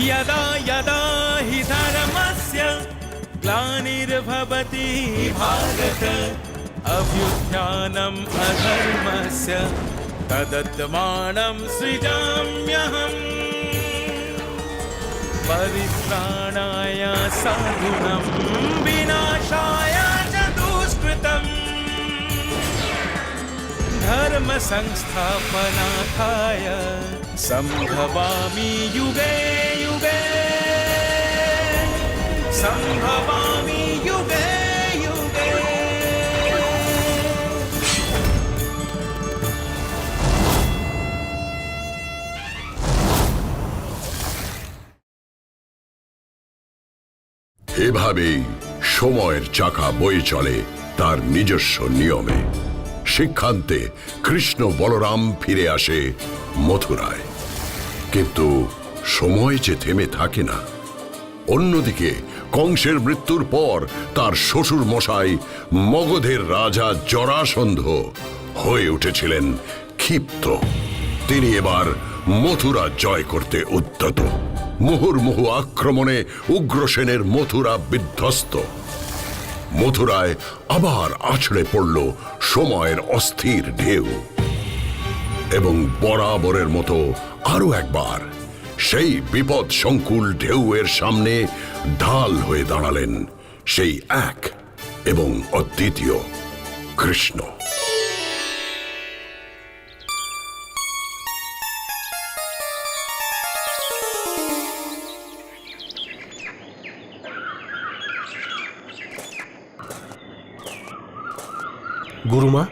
यदा यदा हि धर्मस्य ग्लानिर्भवति भारत अभ्युत्थानम् अधर्मस्य तदात्मानं सृजाम्यहम् परित्राणाय साधूनां विनाशाय च दुष्कृतम् धर्म संस्थापनार्थाय संभवामि युगे युगे संभवामि युगे युगे। এভাবেই সময়ের চাকা বয়ে চলে তার নিজস্ব নিয়মে। শিক্ষান্তে কৃষ্ণ বলরাম ফিরে আসে মথুরায়, কিন্তু সময় যে থেমে থাকে না। অন্যদিকে কংসের মৃত্যুর পর তার শ্বশুর মশাই মগধের রাজা জরাসন্ধ হয়ে উঠেছিলেন ক্ষিপ্ত। তিনি এবার মথুরা জয় করতে উদ্যত। মুহুর্মুহু আক্রমণে উগ্রসেনের মথুরা বিধ্বস্ত। মথুরায় আবার আছড়ে পড়ল সময়ের অস্থির ঢেউ, এবং বরাবরের মতো আরো একবার সেই বিপদ সংকুল ঢেউয়ের সামনে ঢাল হয়ে দাঁড়ালেন সেই এক এবং অদ্বিতীয় কৃষ্ণ। গুরুমা,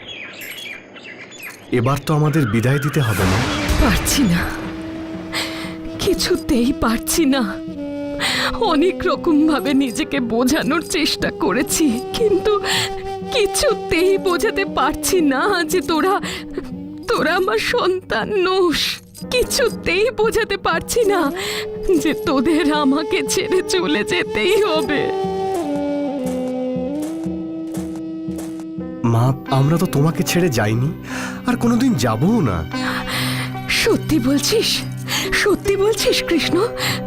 এবার তো আমাদের বিদায় দিতে হবে না? পারছি না, কিছুতেই পারছি না। অনেক রকম ভাবে নিজেকে বোঝানোর চেষ্টা করেছি, কিন্তু কিছুতেই বোঝাতে পারছি না যে তোরা আমার সন্তান নোস। কিছুতেই বোঝাতে পারছি না যে তোদের আমাকে ছেড়ে চলে যেতেই হবে। মা, আমরা তো তোমাকে ছেড়ে যাইনি, আর কোনোদিন যাবও না। সত্যি বলছিস? সত্যি বলছিস কৃষ্ণ?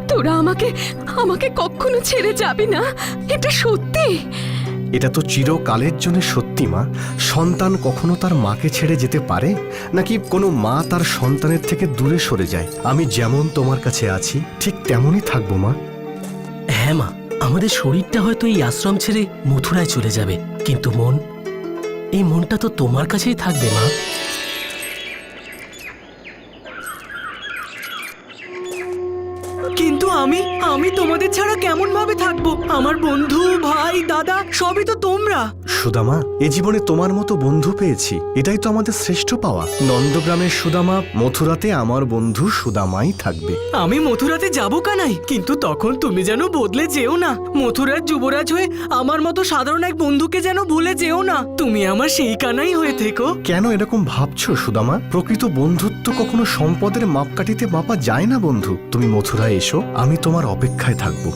তোরা আমাকে কখনো ছেড়ে যাবি না? এটা সত্যি? এটা তো চিরকালের জন্য সত্যি মা। সন্তান কখনো তার মাকে ছেড়ে যেতে পারে নাকি কোনো মা তার সন্তানের থেকে দূরে সরে যায়? আমি যেমন তোমার কাছে আছি ঠিক তেমনই থাকবো মা। হ্যাঁ মা, আমাদের শরীরটা হয়তো এই আশ্রম ছেড়ে মথুরায় চলে যাবে, কিন্তু এই মনটা তো তোমার কাছেই থাকবে মা। কিন্তু আমি তোমাদের ছাড়া কেমন ভাবে থাকবো? আমার বন্ধু, ভাই, দাদা সবই তো তোমরা। সুদামা, এ জীবনে তোমার মতো বন্ধু পেয়েছি, এটাই তো আমাদের শ্রেষ্ঠ পাওয়া। নন্দগ্রামের সুদামা মথুরাতে আমার বন্ধু সুদামাই থাকবে। আমি মথুরাতে যাবো কানাই, কিন্তু তখন তুমি যেন বদলে যেও না। মথুরার যুবরাজ হয়ে আমার মতো সাধারণ এক বন্ধুকে যেন ভুলে যেও না। তুমি আমার সেই কানাই হয়ে থেকো। কেন এরকম ভাবছো সুদামা? প্রকৃত বন্ধুত্ব কখনো সম্পদের মাপকাঠিতে মাপা যায় না বন্ধু। তুমি মথুরায় এসো, আমি তোমার অপেক্ষায় থাকবো।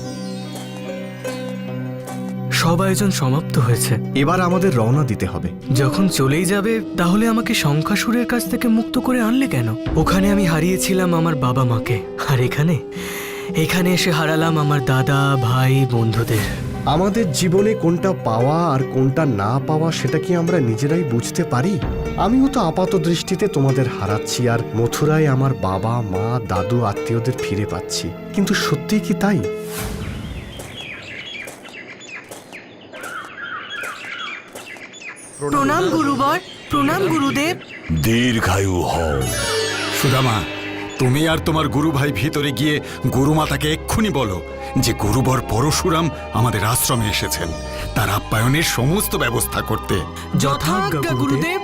সব আয়োজন সমাপ্ত হয়েছে, এবার আমাদের রওনা দিতে হবে। যখন চলেই যাবে তাহলে আমাকে শঙ্খাসুরের কাছ থেকে মুক্ত করে আনলে কেন? ওখানে আমি হারিয়েছিলাম আমার বাবা মাকে, আর এখানে এসে হারালাম আমার দাদা, ভাই, বন্ধুদের। আমাদের জীবনে কোনটা পাওয়া আর কোনটা না পাওয়া সেটা কি আমরা নিজেরাই বুঝতে পারি? আমিও তো আপাত দৃষ্টিতে তোমাদের হারাচ্ছি, আর মথুরায় আমার বাবা, মা, দাদু, আত্মীয়দের ফিরে পাচ্ছি, কিন্তু সত্যিই কি তাই? প্রণাম গুরুবর, প্রণাম গুরুদেব। দীর্ঘায়ু হও। সুদামা, তুমি আর তোমার গুরু ভাই ভিতরে গিয়ে গুরুমাতাকে এক্ষুনি বলো যে গুরুবর পরশুরাম আমাদের আশ্রমে এসেছেন, তার আপ্যায়নের সমস্ত ব্যবস্থা করতে। যথাজ্ঞা গুরুদেব।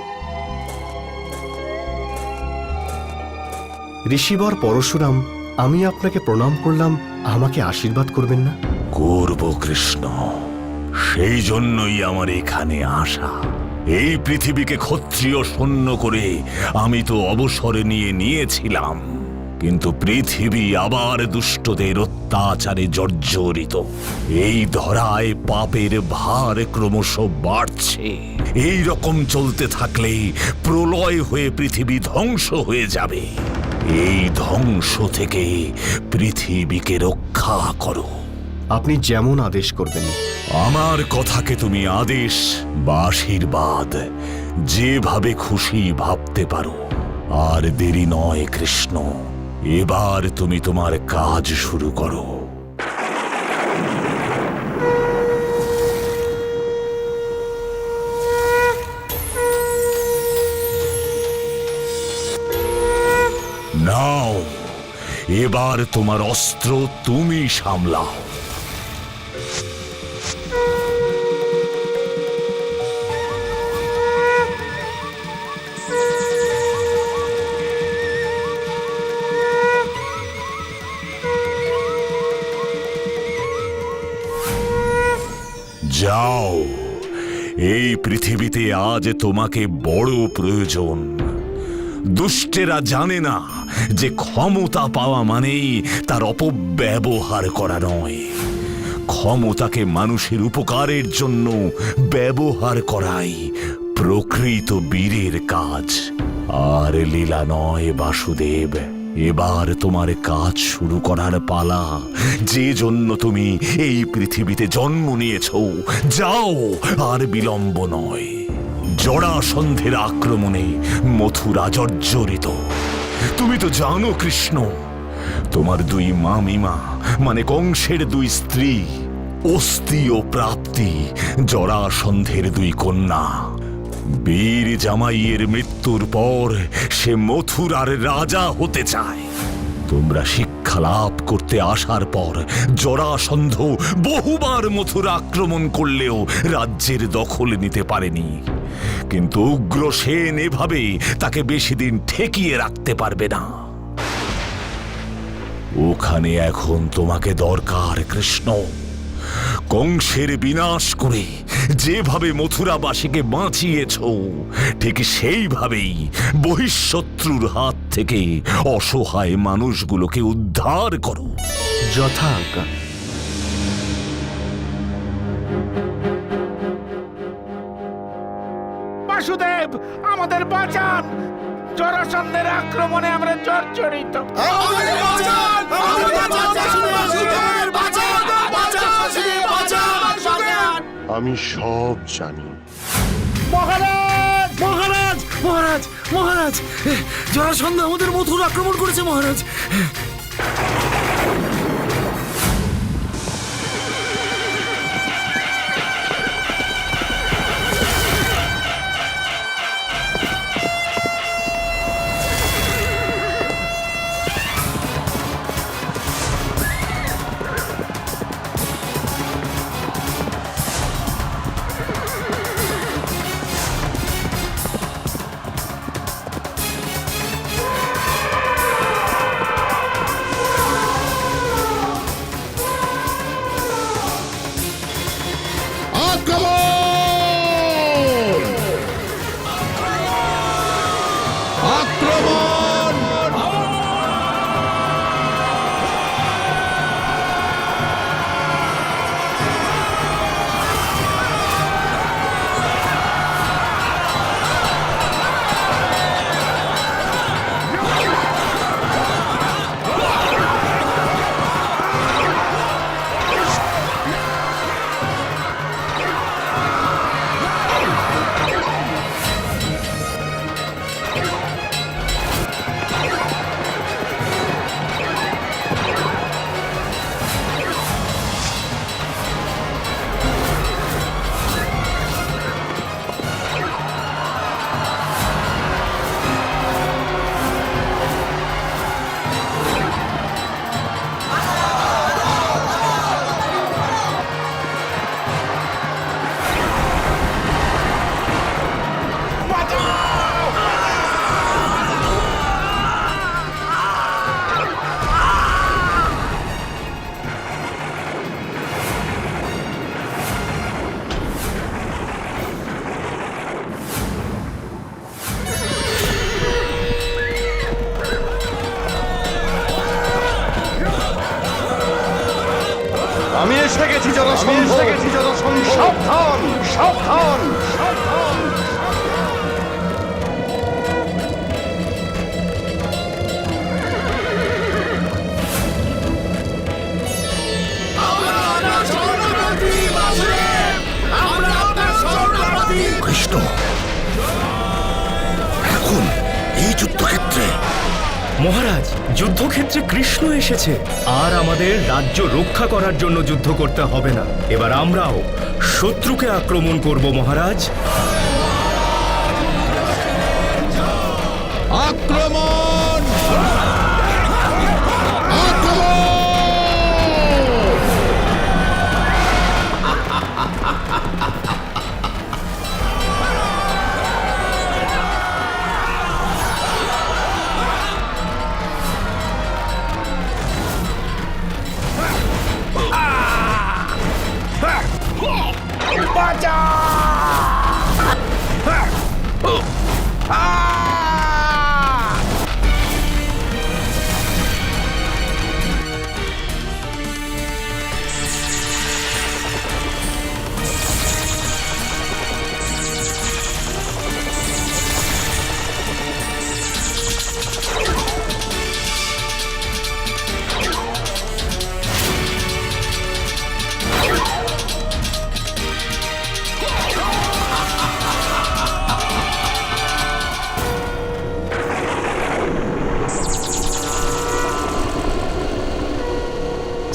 ঋষিবর পরশুরাম, আমি আপনাকে প্রণাম করলাম, আমাকে আশীর্বাদ করবেন না? করব কৃষ্ণ, সেই জন্যই আমার এখানে আসা। এই পৃথিবীকে ক্ষত্রিয় শূন্য করে আমি তো অবসরে নিয়েছিলাম, কিন্তু পৃথিবী আবার দুষ্টদের অত্যাচারে জর্জরিত। এই ধরায় পাপের ভার ক্রমশ বাড়ছে। এই রকম চলতে থাকলেই প্রলয় হয়ে পৃথিবী ধ্বংস হয়ে যাবে। এই ধ্বংস থেকে পৃথিবীকে রক্ষা করো। আপনি যেমন আদেশ করবেন। আমার কথাকে তুমি আদেশ বা আশীর্বাদ যেভাবে খুশি ভাবতে পারো। আর দেরি নয় কৃষ্ণ, এবার তুমি তোমার কাজ শুরু করো। নাও, এবার তোমার অস্ত্র তুমি সামলাও। যাও, এই পৃথিবীতে আজ তোমাকে বড় প্রয়োজন। দুষ্টেরা জানে না যে ক্ষমতা পাওয়া মানেই তার অপব্যবহার করা নয়, ক্ষমতাকে মানুষের উপকারের জন্য ব্যবহার করাই প্রকৃত বীরের কাজ। আর লীলা নয় বাসুদেব, এবার তোমার কাজ শুরু করার পালা। যে জন্য তুমি এই পৃথিবীতে জন্ম নিয়েছ, যাও, আর বিলম্ব নয়। জরাসন্ধের আক্রমণে মথুরা জর্জরিত। তুমি তো জানো কৃষ্ণ, তোমার দুই মামিমা মানে কংসের দুই স্ত্রী অস্তি ও প্রাপ্তি জরাসন্ধের দুই কন্যা। বীর জামাইয়ের মৃত্যুর পর সে মথুরার রাজা হতে চায়। তোমরা শিক্ষা লাভ করতে আসার পর জরাসন্ধ বহুবার মথুরা আক্রমণ করলেও রাজ্যের দখল নিতে পারেনি। কিন্তু উগ্রসেন এভাবে তাকে বেশি দিন ঠেকিয়ে রাখতে পারবে না। ওখানে এখন তোমাকে দরকার কৃষ্ণ। কংসের বিনাশ করে যেভাবে মথুরাবাসীকে বাঁচিয়েছ, ঠিক সেইভাবেই বহিঃশত্রুর হাত থেকে অসহায় মানুষগুলোকে উদ্ধার করো। যথা আজ্ঞা। বাসুদেব, আমাদের বাঁচান! জরাসন্ধের আক্রমণে আমরা জর্জরিত। আমি সব জানি। মহারাজ! মহারাজ, মহারাজ, মহারাজ, জরাসন্ধ আমাদের মথুরা আক্রমণ করেছে মহারাজ। আমি এসে গেছি জরাসন্ধ। সাবধান, সাবধান, সাবধান। কৃষ্ণ এখন এই যুদ্ধক্ষেত্রে। মহারাজ, যুদ্ধক্ষেত্রে কৃষ্ণ এসেছে, আর আমাদের রাজ্য রক্ষা করার জন্য যুদ্ধ করতে হবে না। এবার আমরাও শত্রুকে আক্রমণ করব মহারাজ। আক্রমণ!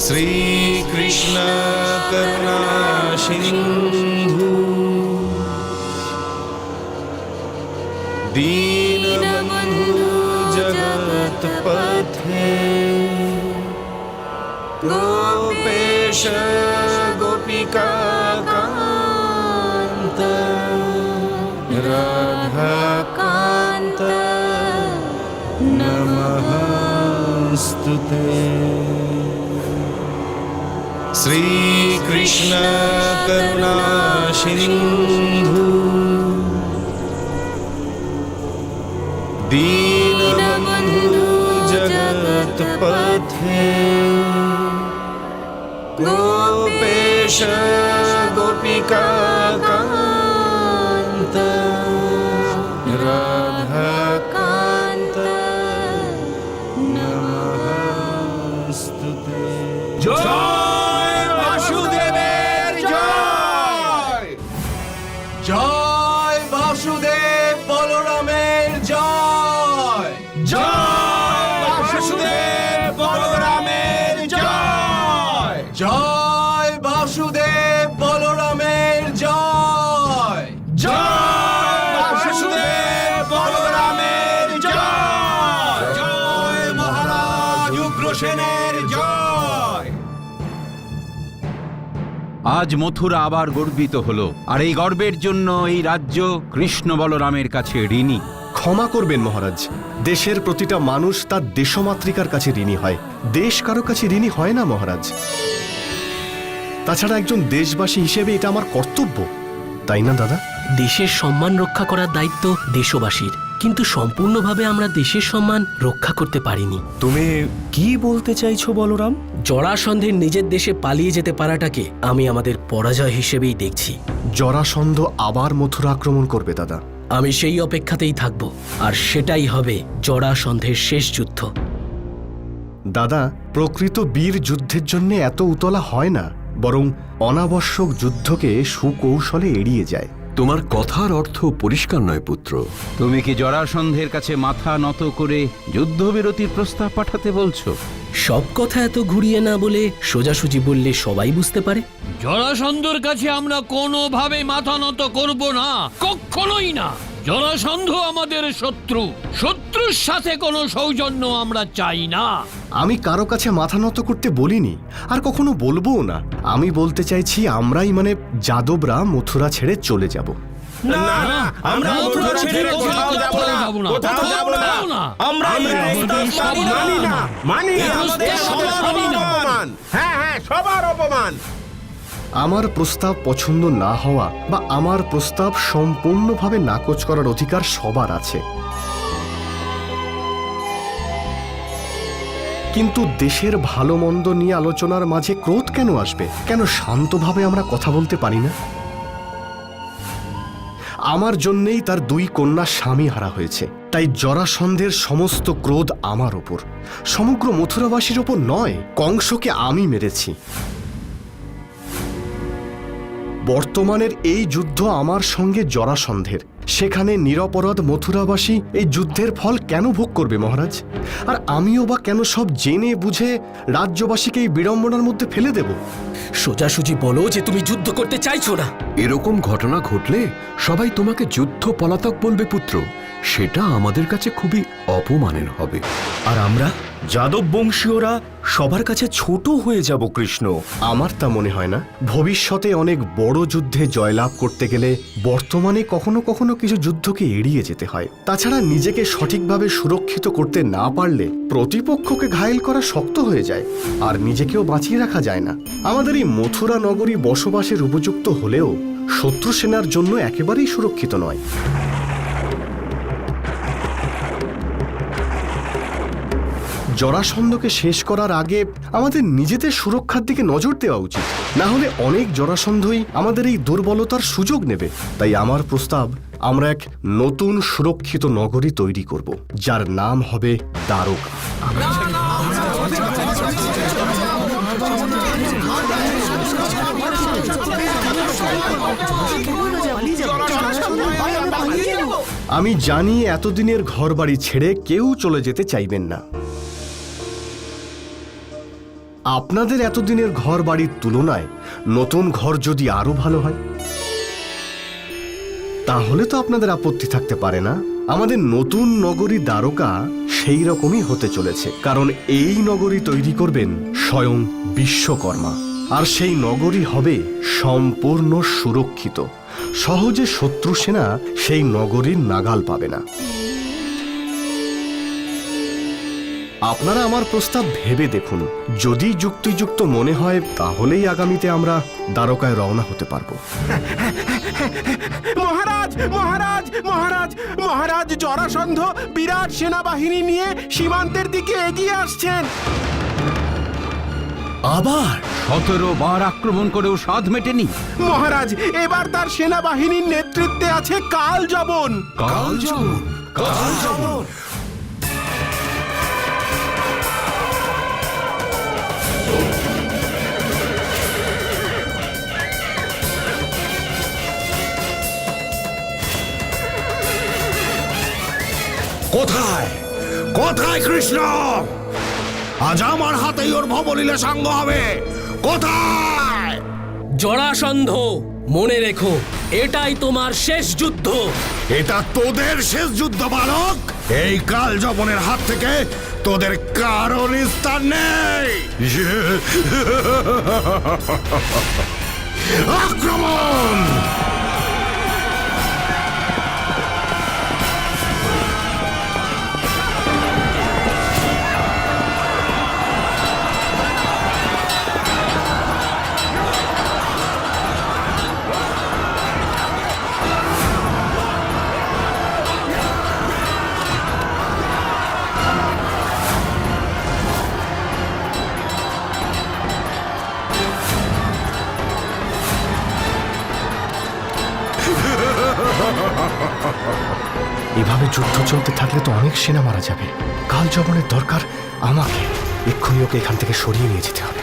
श्रीकृष्ण करुणा सिंधु दीनबंधु जगत्पथे गोपेश गोपिका कांत राधाकांत नमस्तुते। श्रीकृष्ण करुणा सिंधु दीनबंधु जगत्पथे गोपेश गोपिका कांत राधाकांत नमस्तुते। জয় বাসুদেব বলরামের জয়। জয় বাসুদেব বলরামের জয়! জয় বাসুদেব বলরামের জয়। জয় বাসুদেব বলরামের জয়! জয় মহারাজ উগ্রসেনের জয়। আজ মথুরা আবার গর্বিত হলো, আর এই গর্বের জন্য এই রাজ্য কৃষ্ণ বলরামের কাছে ঋণী। ক্ষমা করবেন মহারাজ, দেশের প্রতিটা মানুষ তার দেশমাতৃকার কাছে ঋণী হয়, দেশ কারো কাছে ঋণী হয় না মহারাজ। তাছাড়া একজন দেশবাসী হিসেবে এটা আমার কর্তব্য, তাই না দাদা? দেশের সম্মান রক্ষা করার দায়িত্ব দেশবাসীর, কিন্তু সম্পূর্ণভাবে আমরা দেশের সম্মান রক্ষা করতে পারিনি। তুমি কি বলতে চাইছো বলরাম? জরাসন্ধের নিজের দেশে পালিয়ে যেতে পারাটাকে আমি আমাদের পরাজয় হিসেবেই দেখছি। জরাসন্ধ আবার মথুরা আক্রমণ করবে দাদা। আমি সেই অপেক্ষাতেই থাকব, আর সেটাই হবে জরাসন্ধের শেষ যুদ্ধ। দাদা, প্রকৃত বীর যুদ্ধের জন্য এত উতলা হয় না, বরং অনাবশ্যক যুদ্ধকে সুকৌশলে এড়িয়ে যায়। তোমার কথার অর্থ পরিষ্কার নয় পুত্র। তুমি কি জরাসন্ধের কাছে মাথা নত করে যুদ্ধবিরতির প্রস্তাব পাঠাতে বলছো? সব কথা এত ঘুরিয়ে না বলে সোজাসুজি বললে সবাই বুঝতে পারে। জরাসন্ধর কাছে আমরা কোনোভাবে মাথা নত করব না, কখনোই না। জরাসন্ধ আমাদের শত্রু, শত্রুর সাথে কোনো সৌজন্য আমরা চাই না। আমি কারো কাছে মাথা নত করতে বলিনি, আর কখনো বলবোও না। আমি বলতে চাইছি আমরাই মানে যাদবরা মথুরা ছেড়ে চলে যাব। না, আমরা মথুরা ছেড়ে কোথাও যাব না, কোথাও যাব না। আমরা মানি না, আমাদের সবার অপমান। হ্যাঁ হ্যাঁ, সবার অপমান। আমার প্রস্তাব পছন্দ না হওয়া বা আমার প্রস্তাব সম্পূর্ণভাবে নাকচ করার অধিকার সবার আছে, কিন্তু দেশের ভালো মন্দ নিয়ে আলোচনার মাঝে ক্রোধ কেন আসবে? কেন শান্তভাবে আমরা কথা বলতে পারি না? আমার জন্যেই তার দুই কন্যা স্বামী হারা হয়েছে, তাই জরাসন্ধের সমস্ত ক্রোধ আমার ওপর, সমগ্র মথুরাবাসীর ওপর নয়। কংসকে আমি মেরেছি। বর্তমানের এই যুদ্ধ আমার সঙ্গে জরাসন্ধের। সেখানে নিরপরাধ মথুরাবাসী এই যুদ্ধের ফল কেন ভোগ করবে মহারাজ? আর আমিও বা কেন সব জেনে বুঝে রাজ্যবাসীকে এই বিড়ম্বনার মধ্যে ফেলে দেব? সোজাসুজি বলো যে তুমি যুদ্ধ করতে চাইছো না। এরকম ঘটনা ঘটলে সবাই তোমাকে যুদ্ধ পলাতক বলবে পুত্র। সেটা আমাদের কাছে খুবই অপমানের হবে। আর আমরা যাদব বংশীয়রা সবার কাছে ছোট হয়ে যাব কৃষ্ণ। আমার তা মনে হয় না। ভবিষ্যতে অনেক বড় যুদ্ধে জয়লাভ করতে গেলে বর্তমানে কখনো কখনো কিছু যুদ্ধকে এড়িয়ে যেতে হয়। তাছাড়া নিজেকে সঠিকভাবে সুরক্ষিত করতে না পারলে প্রতিপক্ষকে ঘায়েল করা শক্ত হয়ে যায়, আর নিজেকেও বাঁচিয়ে রাখা যায় না। আমাদের এই মথুরা নগরী বসবাসের উপযুক্ত হলেও শত্রু সেনার জন্য একেবারেই সুরক্ষিত নয়। জরাসন্ধকে শেষ করার আগে আমাদের নিজেদের সুরক্ষার দিকে নজর দেওয়া উচিত, না হলে অনেক জরাসন্ধই আমাদের এই দুর্বলতার সুযোগ নেবে। তাই আমার প্রস্তাব, আমরা এক নতুন সুরক্ষিত নগরী তৈরি করব, যার নাম হবে দ্বারকা। আমি জানি এতদিনের ঘরবাড়ি ছেড়ে কেউ চলে যেতে চাইবেন না। আপনাদের এতদিনের ঘর বাড়ির তুলনায় নতুন ঘর যদি আরো ভালো হয়, তাহলে তো আপনাদের আপত্তি থাকতে পারে না। আমাদের নতুন নগরী দ্বারকা সেই রকমই হতে চলেছে, কারণ এই নগরী তৈরি করবেন স্বয়ং বিশ্বকর্মা। আর সেই নগরী হবে সম্পূর্ণ সুরক্ষিত। সহজে শত্রু সেনা সেই নগরীর নাগাল পাবে না। আপনারা আমার প্রস্তাব ভেবে দেখুন। যদি যুক্তিযুক্ত মনে হয় তাহলেই আগামীতে আমরা দ্বারকায় রওনা হতে পারবো। মহারাজ মহারাজ মহারাজ মহারাজ, জরাসন্ধ বিরাট সেনাবাহিনী নিয়ে সীমান্তের দিকে এগিয়ে আসছেন। আবার 17 বার আক্রমণ করেও স্বাদ মেটেনি। মহারাজ, এবার তার সেনাবাহিনীর নেতৃত্বে আছে কালযবন। কালযবন? কালযবন? কোথায় কোথায় কৃষ্ণ? আজ আমার হাতেই ওর ভবলীলা সাঙ্গ হবে। কোথায়? জরাসন্ধ, মনে রেখো এটাই তোমার শেষ যুদ্ধ। এটা তোদের শেষ যুদ্ধ বালক। এই কাল যবনের হাত থেকে তোদের কারো নিস্তার নেই। আক্রমণ! এভাবে যুদ্ধ চলতে থাকলে তো অনেক সেনা মারা যাবে। কালযবনের দরকার আমাকে। এক্ষুনি ওকে এখান থেকে সরিয়ে নিয়ে যেতে হবে।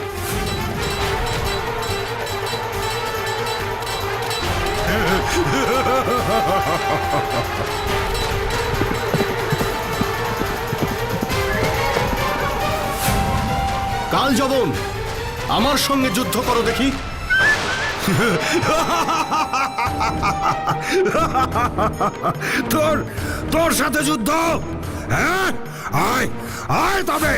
কালযবন, আমার সঙ্গে যুদ্ধ করো দেখি। তোর সাথে যুদ্ধ? হ্যাঁ, আয় আয় তবে।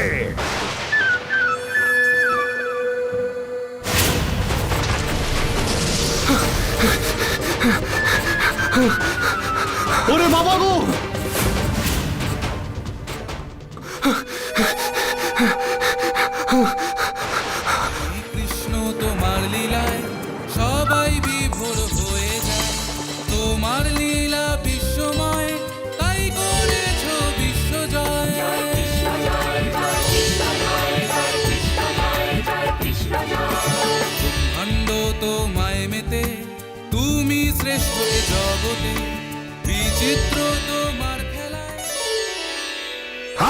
ওরে বাবা গো! কৃষ্ণ তোমার লীলায় সবাই বিভোর হয়ে যায়। তোমার লীলা বিশ্বময়, তাই করেছ বিশ্বজয়। ব্রহ্মাণ্ড তোমায় মেতে, তুমি শ্রেষ্ঠ এ জগতে। বিচিত্র তোমার খেলায়।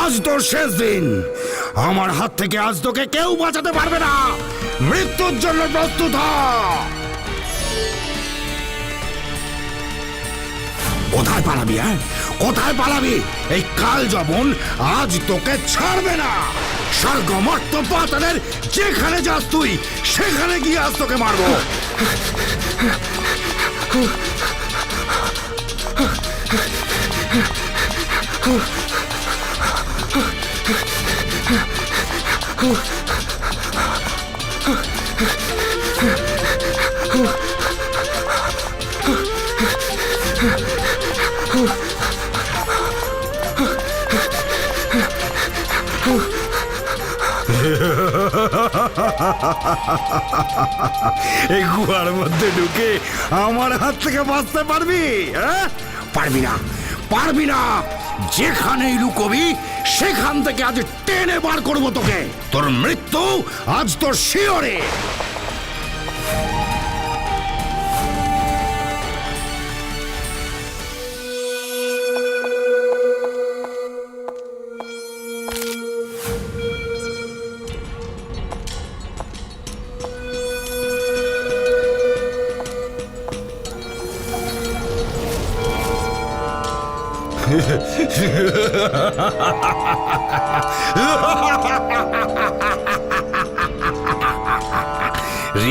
আজ তোর শেষ দিন। আমার হাত থেকে আজ তোকে কেউ বাঁচাতে পারবে না। মৃত্যুর জন্য প্রস্তুত হ। কোথায় পালাবি? হ্যাঁ, কোথায় পালাবি? এই কাল যবন আজ তোকে ছাড়বে না। স্বর্গ মর্ত পাতালের যেখানে যাস তুই, সেখানে গিয়ে আজ তোকে মারবো। এই গুহার মধ্যে ঢুকে আমার হাত থেকে বাঁচতে পারবি? হ্যাঁ, পারবি না, পারবি না। যেখানেই লুকোবি সেখান থেকে আজ টেনে বার করবো তোকে। তোর মৃত্যু আজ তোর শিয়রে।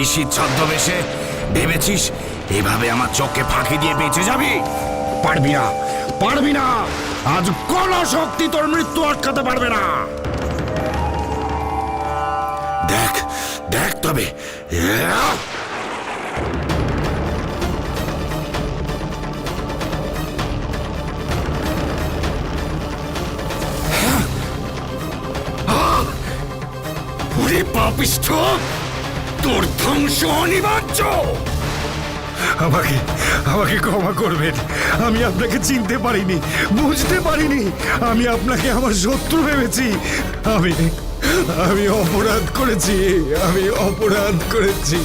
ঋষির ছদ্মবেশে ভেবেছিস এভাবে আমার চোখকে ফাঁকি দিয়ে বেঁচে যাবি? পারবি না, পারবি না। আজ কোন শক্তি তোর মৃত্যু আটকাতে পারবে না। দেখ, দেখ তবে। ওরে পাপিষ্ঠ, তোর ধ্বংস অনিবার্য। আমাকে আমাকে ক্ষমা করবেন। আমি আপনাকে চিনতে পারিনি, বুঝতে পারিনি। আমি আপনাকে আমার শত্রু ভেবেছি। আমি অপরাধ করেছি, আমি অপরাধ করেছি।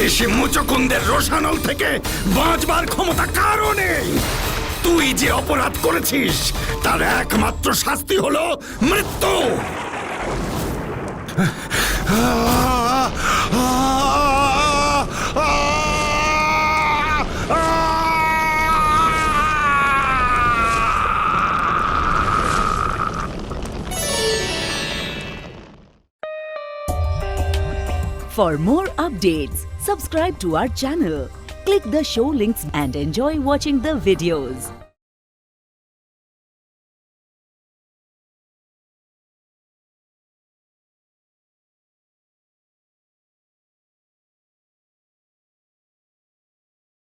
ঋষি মুচকুন্দের রোষানল থেকে বাঁচবার ক্ষমতা কারও নেই। তুই যে অপরাধ করেছিস তার একমাত্র শাস্তি হলো মৃত্যু। For more updates, subscribe to our channel, click the show links and enjoy watching the videos.